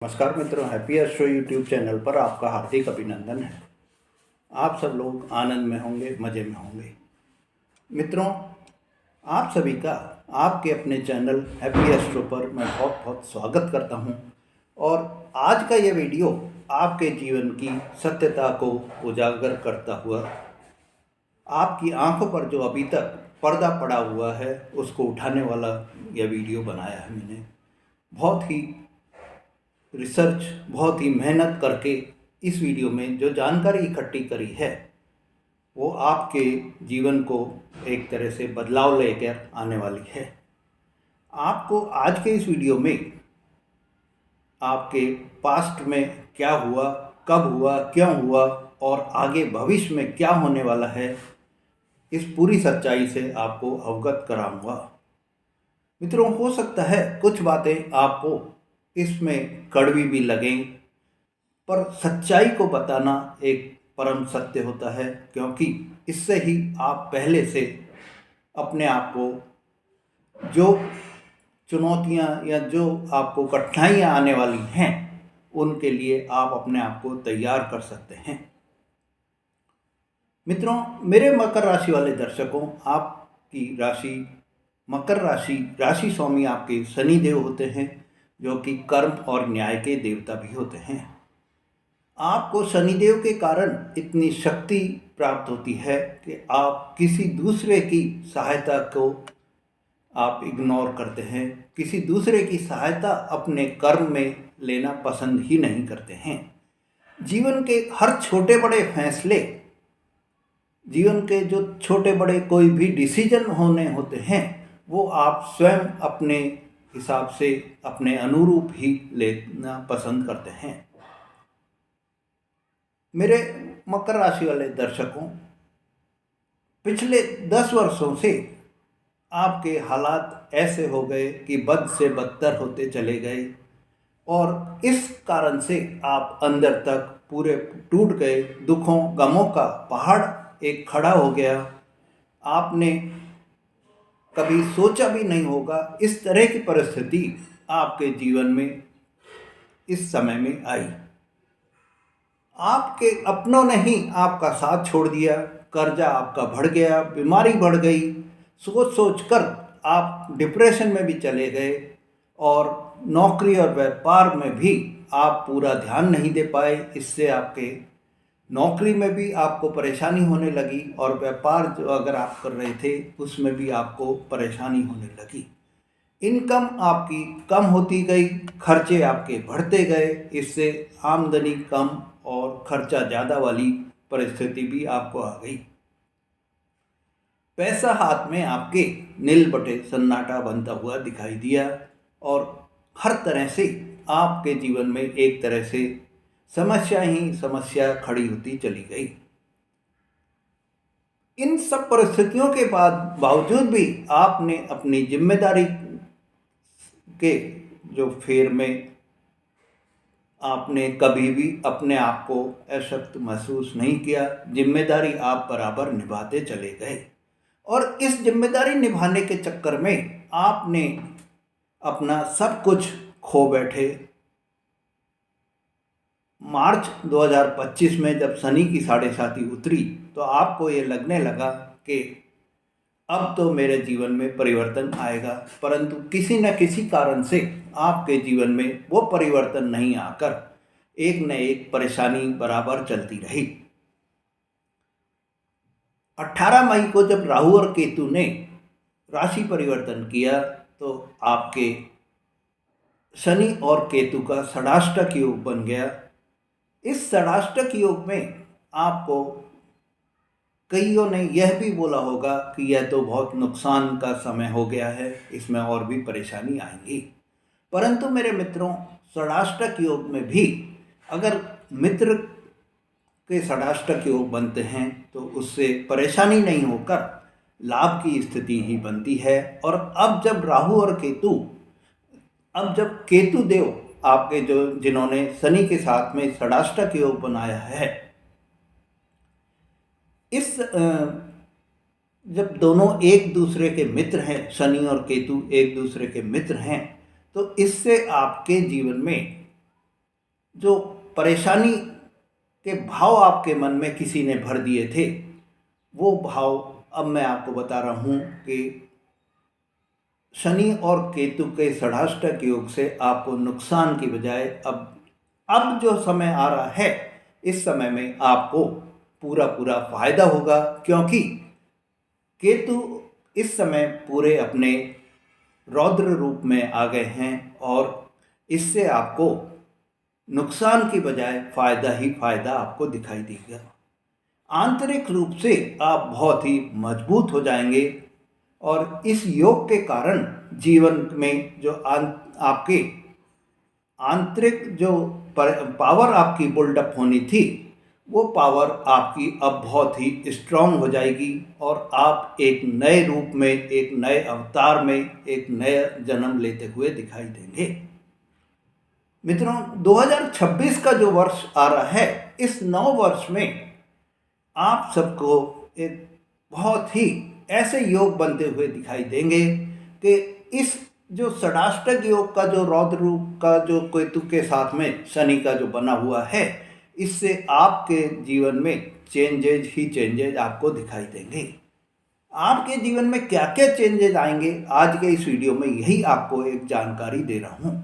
नमस्कार मित्रों, happy astro YouTube channel पर आपका हार्दिक अभिनंदन है। आप सब लोग आनंद में होंगे, मज़े में होंगे। मित्रों, आप सभी का आपके अपने चैनल हैप्पी एस्ट्रो पर मैं बहुत बहुत स्वागत करता हूं। और आज का ये वीडियो आपके जीवन की सत्यता को उजागर करता हुआ, आपकी आंखों पर जो अभी तक पर्दा पड़ा हुआ है उसको उठाने वाला यह वीडियो बनाया है मैंने। बहुत ही रिसर्च, बहुत ही मेहनत करके इस वीडियो में जो जानकारी इकट्ठी करी है वो आपके जीवन को एक तरह से बदलाव लेकर आने वाली है। आपको आज के इस वीडियो में आपके पास्ट में क्या हुआ, कब हुआ, क्यों हुआ और आगे भविष्य में क्या होने वाला है, इस पूरी सच्चाई से आपको अवगत कराऊंगा। मित्रों, हो सकता है कुछ बातें आपको इसमें कड़वी भी लगें, पर सच्चाई को बताना एक परम सत्य होता है, क्योंकि इससे ही आप पहले से अपने आप को जो चुनौतियां या जो आपको कठिनाइयां आने वाली हैं उनके लिए आप अपने आप को तैयार कर सकते हैं। मित्रों, मेरे मकर राशि वाले दर्शकों, आपकी राशि मकर राशि, राशि स्वामी आपके शनि देव होते हैं, जो कि कर्म और न्याय के देवता भी होते हैं। आपको शनिदेव के कारण इतनी शक्ति प्राप्त होती है कि आप किसी दूसरे की सहायता को आप इग्नोर करते हैं, किसी दूसरे की सहायता अपने कर्म में लेना पसंद ही नहीं करते हैं। जीवन के हर छोटे बड़े फैसले, जीवन के जो छोटे बड़े कोई भी डिसीजन होने होते हैं वो आप स्वयं अपने हिसाब से, अपने अनुरूप ही लेना पसंद करते हैं। मेरे मकर राशि वाले दर्शकों, पिछले 10 वर्षों से आपके हालात ऐसे हो गए कि बद से बदतर होते चले गए और इस कारण से आप अंदर तक पूरे टूट गए। दुखों गमों का पहाड़ एक खड़ा हो गया। आपने कभी सोचा भी नहीं होगा इस तरह की परिस्थिति आपके जीवन में इस समय में आई। आपके अपनों ने ही आपका साथ छोड़ दिया, कर्जा आपका बढ़ गया, बीमारी बढ़ गई, सोच सोच कर आप डिप्रेशन में भी चले गए और नौकरी और व्यापार में भी आप पूरा ध्यान नहीं दे पाए। इससे आपके नौकरी में भी आपको परेशानी होने लगी और व्यापार जो अगर आप कर रहे थे उसमें भी आपको परेशानी होने लगी। इनकम आपकी कम होती गई, खर्चे आपके बढ़ते गए, इससे आमदनी कम और खर्चा ज़्यादा वाली परिस्थिति भी आपको आ गई। पैसा हाथ में आपके नील बटे सन्नाटा बनता हुआ दिखाई दिया और हर तरह से आपके जीवन में एक तरह से समस्या ही समस्या खड़ी होती चली गई। इन सब परिस्थितियों के बावजूद भी आपने अपनी जिम्मेदारी के जो फेर में आपने कभी भी अपने आप को अशक्त महसूस नहीं किया। जिम्मेदारी आप बराबर निभाते चले गए और इस जिम्मेदारी निभाने के चक्कर में आपने अपना सब कुछ खो बैठे। मार्च 2025 में जब शनि की साढ़े साती उतरी तो आपको ये लगने लगा कि अब तो मेरे जीवन में परिवर्तन आएगा, परंतु किसी न किसी कारण से आपके जीवन में वो परिवर्तन नहीं आकर एक न एक परेशानी बराबर चलती रही। 18 मई को जब राहु और केतु ने राशि परिवर्तन किया तो आपके शनि और केतु का षडाष्टक योग बन गया। इस षडाष्टक योग में आपको कईयों ने यह भी बोला होगा कि यह तो बहुत नुकसान का समय हो गया है, इसमें और भी परेशानी आएंगी। परंतु मेरे मित्रों, षडाष्टक योग में भी अगर मित्र के षडाष्टक योग बनते हैं तो उससे परेशानी नहीं होकर लाभ की स्थिति ही बनती है। और अब जब राहु और केतु, अब जब केतु देव आपके जिन्होंने शनि के साथ में षडाष्टक योग बनाया है, इस जब दोनों एक दूसरे के मित्र हैं, शनि और केतु एक दूसरे के मित्र हैं, तो इससे आपके जीवन में जो परेशानी के भाव आपके मन में किसी ने भर दिए थे, वो भाव अब मैं आपको बता रहा हूँ कि शनि और केतु के षडाष्टक योग से आपको नुकसान की बजाय अब जो समय आ रहा है, इस समय में आपको पूरा पूरा फायदा होगा, क्योंकि केतु इस समय पूरे अपने रौद्र रूप में आ गए हैं और इससे आपको नुकसान की बजाय फायदा ही फायदा आपको दिखाई देगा। आंतरिक रूप से आप बहुत ही मजबूत हो जाएंगे और इस योग के कारण जीवन में जो आपके आंतरिक जो पावर आपकी बिल्डअप होनी थी, वो पावर आपकी अब बहुत ही स्ट्रांग हो जाएगी और आप एक नए रूप में, एक नए अवतार में, एक नया जन्म लेते हुए दिखाई देंगे। मित्रों, 2026 का जो वर्ष आ रहा है, इस नव वर्ष में आप सबको एक बहुत ही ऐसे योग बनते हुए दिखाई देंगे कि इस जो षडाष्टक योग का जो रौद्र रूप का जो केतु के साथ में शनि का जो बना हुआ है, इससे आपके जीवन में चेंजेज ही चेंजेज आपको दिखाई देंगे। आपके जीवन में क्या क्या चेंजेज आएंगे, आज के इस वीडियो में यही आपको एक जानकारी दे रहा हूँ।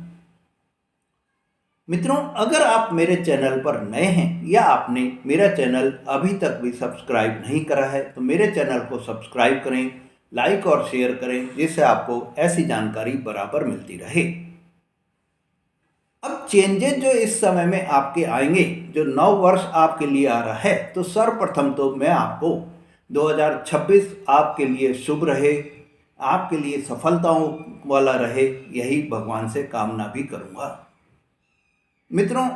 मित्रों, अगर आप मेरे चैनल पर नए हैं या आपने मेरा चैनल अभी तक भी सब्सक्राइब नहीं करा है, तो मेरे चैनल को सब्सक्राइब करें, लाइक और शेयर करें, जिससे आपको ऐसी जानकारी बराबर मिलती रहे। अब चेंजेस जो इस समय में आपके आएंगे, जो नव वर्ष आपके लिए आ रहा है, तो सर्वप्रथम तो मैं आपको 2026 आपके लिए शुभ रहे, आपके लिए सफलताओं वाला रहे, यही भगवान से कामना भी करूंगा। मित्रों,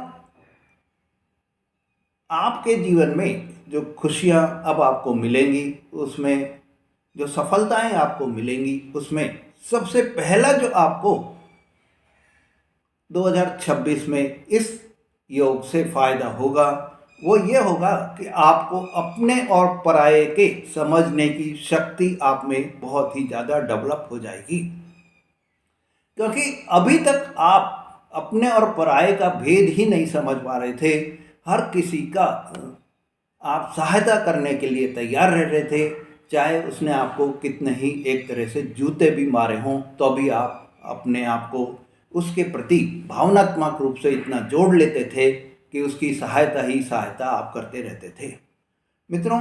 आपके जीवन में जो खुशियां अब आपको मिलेंगी, उसमें जो सफलताएं आपको मिलेंगी, उसमें सबसे पहला जो आपको 2026 में इस योग से फायदा होगा, वो ये होगा कि आपको अपने और पराये के समझने की शक्ति आप में बहुत ही ज़्यादा डेवलप हो जाएगी। क्योंकि अभी तक आप अपने और पराये का भेद ही नहीं समझ पा रहे थे। हर किसी का आप सहायता करने के लिए तैयार रह रहे थे, चाहे उसने आपको कितने ही एक तरह से जूते भी मारे हों, तो भी आप अपने आप को उसके प्रति भावनात्मक रूप से इतना जोड़ लेते थे कि उसकी सहायता ही सहायता आप करते रहते थे। मित्रों,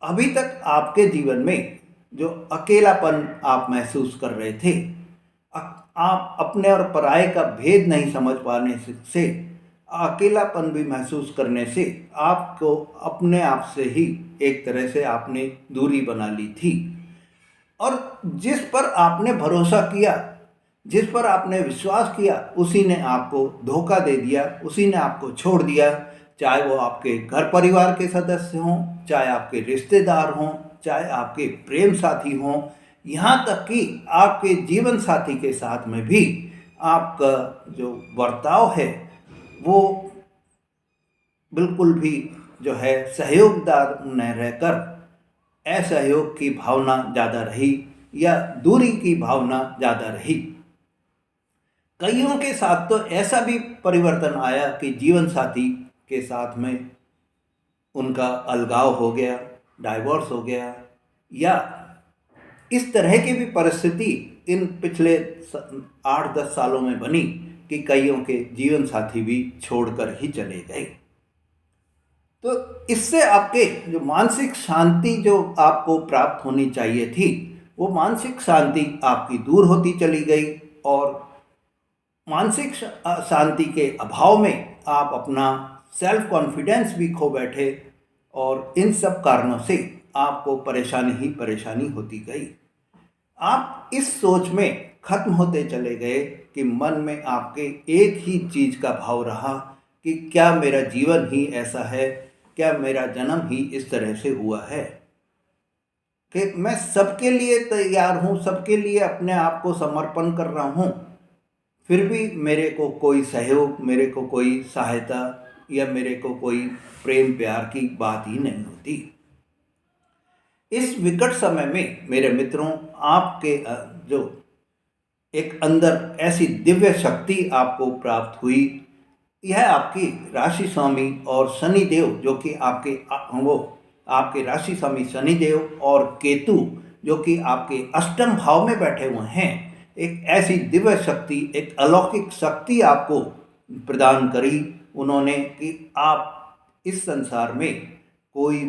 अभी तक आपके जीवन में जो अकेलापन आप महसूस कर रहे थे, आप अपने और पराये का भेद नहीं समझ पाने से अकेलापन भी महसूस करने से आपको अपने आप से ही एक तरह से आपने दूरी बना ली थी। और जिस पर आपने भरोसा किया, जिस पर आपने विश्वास किया, उसी ने आपको धोखा दे दिया, उसी ने आपको छोड़ दिया। चाहे वो आपके घर परिवार के सदस्य हों, चाहे आपके रिश्तेदार हों, चाहे आपके प्रेम साथी हों, यहाँ तक कि आपके जीवन साथी के साथ में भी आपका जो बर्ताव है, वो बिल्कुल भी जो है सहयोगदार न रहकर असहयोग की भावना ज़्यादा रही या दूरी की भावना ज़्यादा रही। कईयों के साथ तो ऐसा भी परिवर्तन आया कि जीवन साथी के साथ में उनका अलगाव हो गया, डाइवोर्स हो गया, या इस तरह की भी परिस्थिति इन पिछले 8-10 सालों में बनी कि कईयों के जीवन साथी भी छोड़कर ही चले गए। तो इससे आपके जो मानसिक शांति जो आपको प्राप्त होनी चाहिए थी, वो मानसिक शांति आपकी दूर होती चली गई और मानसिक शांति के अभाव में आप अपना सेल्फ कॉन्फिडेंस भी खो बैठे और इन सब कारणों से आपको परेशानी ही परेशानी होती गई। आप इस सोच में खत्म होते चले गए कि मन में आपके एक ही चीज़ का भाव रहा कि क्या मेरा जीवन ही ऐसा है, क्या मेरा जन्म ही इस तरह से हुआ है कि मैं सबके लिए तैयार हूँ, सबके लिए अपने आप को समर्पण कर रहा हूँ, फिर भी मेरे को कोई सहयोग, मेरे को कोई सहायता या मेरे को कोई प्रेम प्यार की बात ही नहीं होती। इस विकट समय में मेरे मित्रों, आपके जो एक अंदर ऐसी दिव्य शक्ति आपको प्राप्त हुई यह आपकी राशि स्वामी और शनि देव जो कि वो आपके राशि स्वामी शनि देव और केतु जो कि आपके अष्टम भाव में बैठे हुए हैं, एक ऐसी दिव्य शक्ति, एक अलौकिक शक्ति आपको प्रदान करी उन्होंने कि आप इस संसार में कोई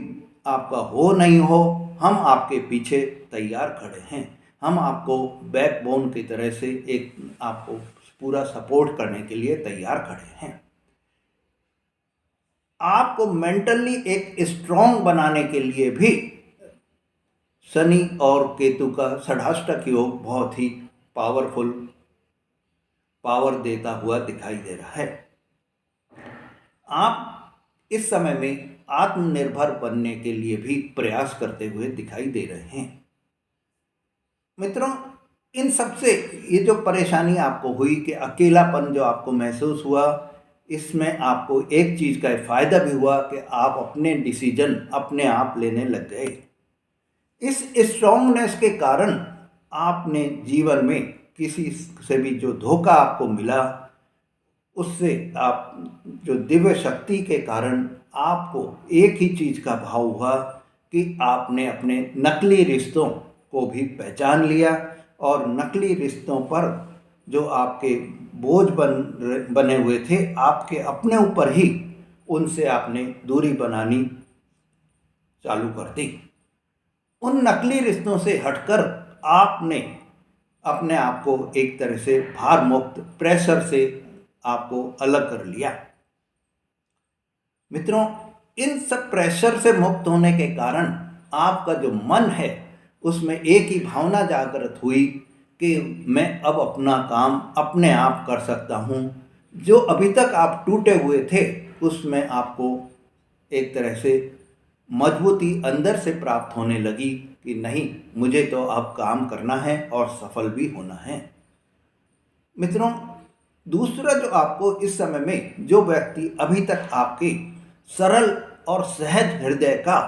आपका हो नहीं हो, हम आपके पीछे तैयार खड़े हैं। हम आपको बैकबोन की तरह से एक आपको पूरा सपोर्ट करने के लिए तैयार खड़े हैं। आपको मेंटली एक स्ट्रॉन्ग बनाने के लिए भी शनि और केतु का षडाष्टक योग बहुत ही पावरफुल पावर देता हुआ दिखाई दे रहा है। आप इस समय में आत्मनिर्भर बनने के लिए भी प्रयास करते हुए दिखाई दे रहे हैं। मित्रों, इन सबसे ये जो परेशानी आपको हुई कि अकेलापन जो आपको महसूस हुआ, इसमें आपको एक चीज़ का फ़ायदा भी हुआ कि आप अपने डिसीजन अपने आप लेने लग गए। इस स्ट्रॉन्गनेस के कारण आपने जीवन में किसी से भी जो धोखा आपको मिला, उससे आप जो दिव्य शक्ति के कारण आपको एक ही चीज़ का भाव हुआ कि आपने अपने नकली रिश्तों को भी पहचान लिया और नकली रिश्तों पर जो आपके बोझ बने हुए थे आपके अपने ऊपर ही, उनसे आपने दूरी बनानी चालू कर दी। उन नकली रिश्तों से हटकर आपने अपने आप को एक तरह से भार मुक्त, प्रेशर से आपको अलग कर लिया। मित्रों, इन सब प्रेशर से मुक्त होने के कारण आपका जो मन है उसमें एक ही भावना जागृत हुई कि मैं अब अपना काम अपने आप कर सकता हूँ। जो अभी तक आप टूटे हुए थे उसमें आपको एक तरह से मजबूती अंदर से प्राप्त होने लगी कि नहीं, मुझे तो अब काम करना है और सफल भी होना है। मित्रों, दूसरा जो आपको इस समय में जो व्यक्ति अभी तक आपके सरल और सहज हृदय का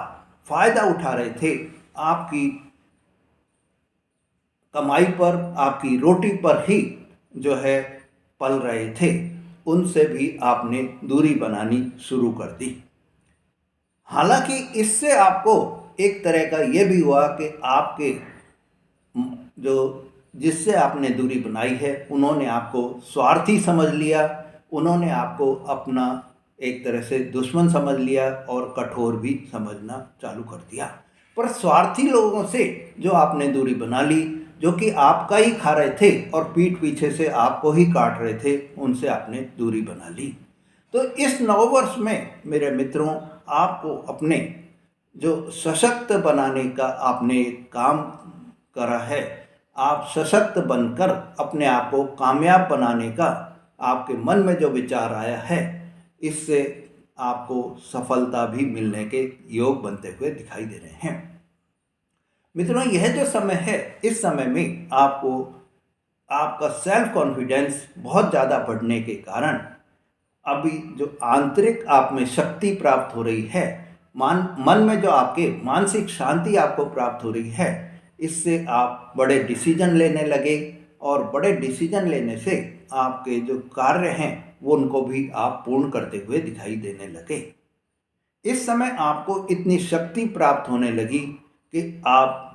फायदा उठा रहे थे, आपकी कमाई पर, आपकी रोटी पर ही जो है पल रहे थे, उनसे भी आपने दूरी बनानी शुरू कर दी। हालांकि इससे आपको एक तरह का ये भी हुआ कि आपके जो जिससे आपने दूरी बनाई है उन्होंने आपको स्वार्थी समझ लिया, उन्होंने आपको अपना एक तरह से दुश्मन समझ लिया और कठोर भी समझना चालू कर दिया। पर स्वार्थी लोगों से जो आपने दूरी बना ली, जो कि आपका ही खा रहे थे और पीठ पीछे से आपको ही काट रहे थे, उनसे आपने दूरी बना ली। तो इस नववर्ष में मेरे मित्रों, आपको अपने जो सशक्त बनाने का आपने एक काम करा है, आप सशक्त बनकर अपने आप को कामयाब बनाने का आपके मन में जो विचार आया है, इससे आपको सफलता भी मिलने के योग बनते हुए दिखाई दे रहे हैं। मित्रों, यह जो समय है, इस समय में आपको आपका सेल्फ कॉन्फिडेंस बहुत ज़्यादा बढ़ने के कारण अभी जो आंतरिक आप में शक्ति प्राप्त हो रही है, मन में जो आपके मानसिक शांति आपको प्राप्त हो रही है, इससे आप बड़े डिसीजन लेने लगे और बड़े डिसीजन लेने से आपके जो कार्य हैं वो उनको भी आप पूर्ण करते हुए दिखाई देने लगे। इस समय आपको इतनी शक्ति प्राप्त होने लगी कि आप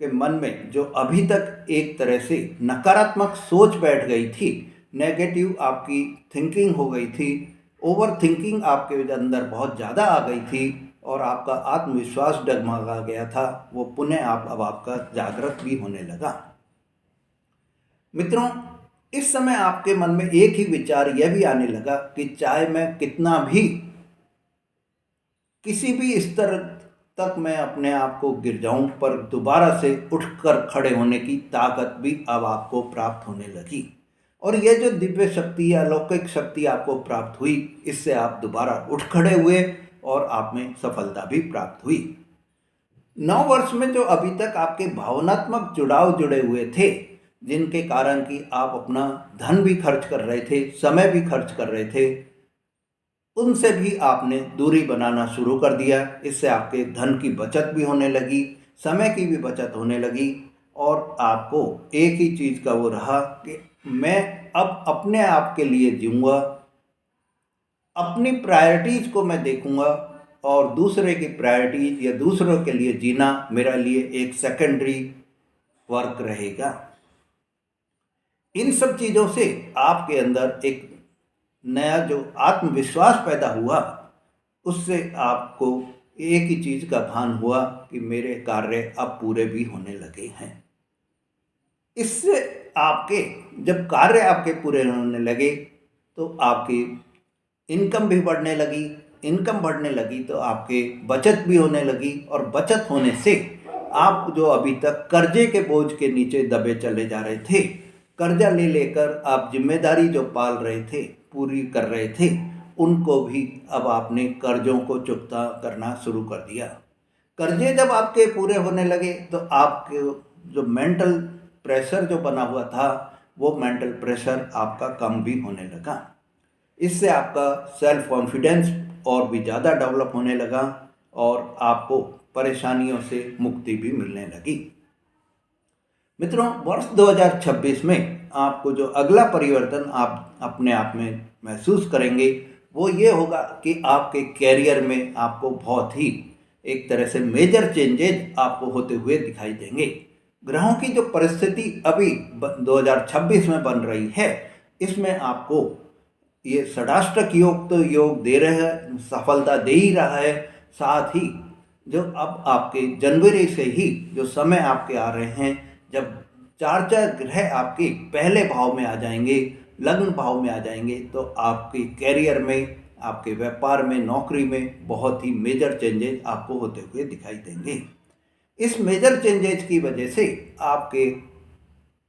के मन में जो अभी तक एक तरह से नकारात्मक सोच बैठ गई थी, नेगेटिव आपकी थिंकिंग हो गई थी, ओवर थिंकिंग आपके अंदर बहुत ज़्यादा आ गई थी और आपका आत्मविश्वास डगमगा गया था, वो पुनः अब आपका जागृत भी होने लगा। मित्रों, इस समय आपके मन में एक ही विचार यह भी आने लगा कि चाहे मैं कितना भी किसी भी स्तर तक मैं अपने आप को गिर जाऊं, पर दोबारा से उठकर खड़े होने की ताकत भी अब आपको प्राप्त होने लगी। और यह जो दिव्य शक्ति या अलौकिक शक्ति आपको प्राप्त हुई, इससे आप दोबारा उठ खड़े हुए और आप में सफलता भी प्राप्त हुई। 9 वर्ष में जो अभी तक आपके भावनात्मक जुड़ाव जुड़े हुए थे, जिनके कारण कि आप अपना धन भी खर्च कर रहे थे, समय भी खर्च कर रहे थे, उनसे भी आपने दूरी बनाना शुरू कर दिया। इससे आपके धन की बचत भी होने लगी, समय की भी बचत होने लगी और आपको एक ही चीज़ का वो रहा कि मैं अब अपने आप के लिए जीऊँगा, अपनी प्रायोरिटीज़ को मैं देखूंगा और दूसरे की प्रायोरिटीज़ या दूसरों के लिए जीना मेरा लिए एक सेकेंडरी वर्क रहेगा। इन सब चीज़ों से आपके अंदर एक नया जो आत्मविश्वास पैदा हुआ, उससे आपको एक ही चीज़ का भान हुआ कि मेरे कार्य अब पूरे भी होने लगे हैं। इससे आपके जब कार्य आपके पूरे होने लगे तो आपकी इनकम भी बढ़ने लगी, इनकम बढ़ने लगी तो आपके बचत भी होने लगी, और बचत होने से आप जो अभी तक कर्जे के बोझ के नीचे दबे चले जा रहे थे, कर्जा ले लेकर आप जिम्मेदारी जो पाल रहे थे, पूरी कर रहे थे, उनको भी अब आपने कर्जों को चुकता करना शुरू कर दिया। कर्जे जब आपके पूरे होने लगे तो आपके जो मेंटल प्रेशर जो बना हुआ था, वो मेंटल प्रेशर आपका कम भी होने लगा। इससे आपका सेल्फ कॉन्फिडेंस और भी ज़्यादा डेवलप होने लगा और आपको परेशानियों से मुक्ति भी मिलने लगी। मित्रों, वर्ष 2026 में आपको जो अगला परिवर्तन आप अपने आप में महसूस करेंगे वो ये होगा कि आपके कैरियर में आपको बहुत ही एक तरह से मेजर चेंजेज आपको होते हुए दिखाई देंगे। ग्रहों की जो परिस्थिति अभी 2026 में बन रही है, इसमें आपको ये षडाष्टक योग तो योग दे रहे हैं, सफलता दे ही रहा है। साथ ही जो अब आपके जनवरी से ही जो समय आपके आ रहे हैं, जब चार ग्रह आपके पहले भाव में आ जाएंगे, लग्न भाव में आ जाएंगे, तो आपके कैरियर में, आपके व्यापार में, नौकरी में बहुत ही मेजर चेंजेस आपको होते हुए दिखाई देंगे। इस मेजर चेंजेस की वजह से आपके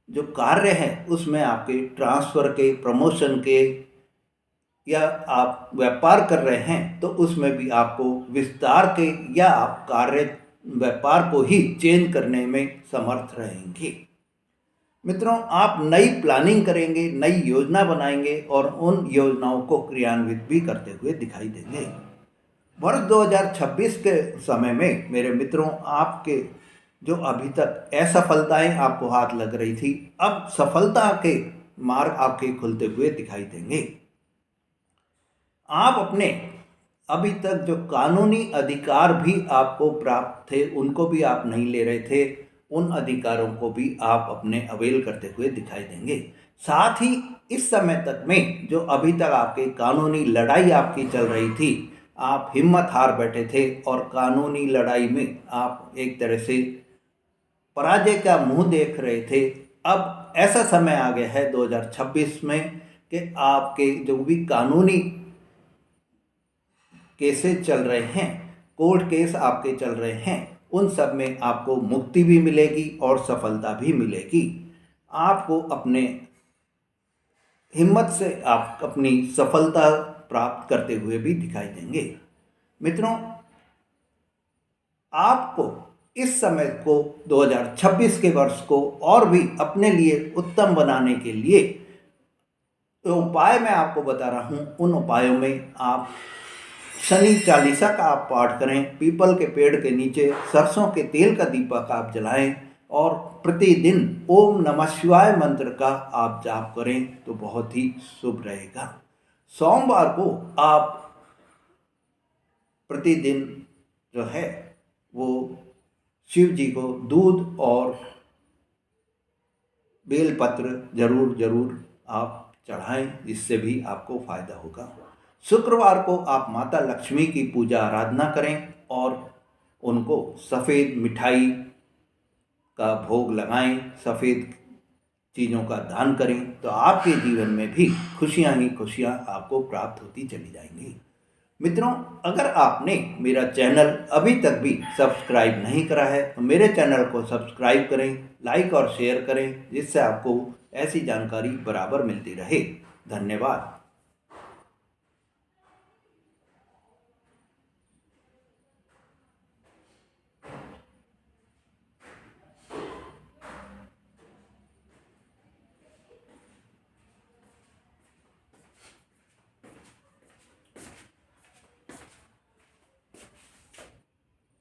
जो कार्य हैं उसमें आपके ट्रांसफ़र के, प्रमोशन के, या आप व्यापार कर रहे हैं तो उसमें भी आपको विस्तार के या आप कार्य व्यापार को ही चेंज करने में समर्थ रहेंगे। मित्रों, आप नई प्लानिंग करेंगे, नई योजना बनाएंगे और उन योजनाओं को क्रियान्वित भी करते हुए दिखाई देंगे। वर्ष 2026 के समय में मेरे मित्रों, आपके जो अभी तक असफलताएं आपको हाथ लग रही थी, अब सफलता के मार्ग आपके खुलते हुए दिखाई देंगे। आप अपने अभी तक जो कानूनी अधिकार भी आपको प्राप्त थे, उनको भी आप नहीं ले रहे थे, उन अधिकारों को भी आप अपने अवेल करते हुए दिखाई देंगे। साथ ही इस समय तक में जो अभी तक आपके कानूनी लड़ाई आपकी चल रही थी, आप हिम्मत हार बैठे थे और कानूनी लड़ाई में आप एक तरह से पराजय का मुंह देख रहे थे। अब ऐसा समय आ गया है 2026 में कि आपके जो भी कानूनी केसेस चल रहे हैं, कोर्ट केस आपके चल रहे हैं, उन सब में आपको मुक्ति भी मिलेगी और सफलता भी मिलेगी। आपको अपने हिम्मत से आप अपनी सफलता प्राप्त करते हुए भी दिखाई देंगे। मित्रों, आपको इस समय को 2026 के वर्ष को और भी अपने लिए उत्तम बनाने के लिए जो उपाय मैं आपको बता रहा हूँ, उन उपायों में आप शनि चालीसा का आप पाठ करें, पीपल के पेड़ के नीचे सरसों के तेल का दीपक आप जलाएं और प्रतिदिन ओम नमः शिवाय मंत्र का आप जाप करें तो बहुत ही शुभ रहेगा। सोमवार को आप प्रतिदिन जो है वो शिव जी को दूध और बेलपत्र जरूर आप चढ़ाएं, जिससे भी आपको फायदा होगा। शुक्रवार को आप माता लक्ष्मी की पूजा आराधना करें और उनको सफ़ेद मिठाई का भोग लगाएं, सफ़ेद चीज़ों का दान करें, तो आपके जीवन में भी खुशियां ही खुशियां आपको प्राप्त होती चली जाएंगी। मित्रों, अगर आपने मेरा चैनल अभी तक भी सब्सक्राइब नहीं करा है तो मेरे चैनल को सब्सक्राइब करें, लाइक और शेयर करें, जिससे आपको ऐसी जानकारी बराबर मिलती रहे। धन्यवाद।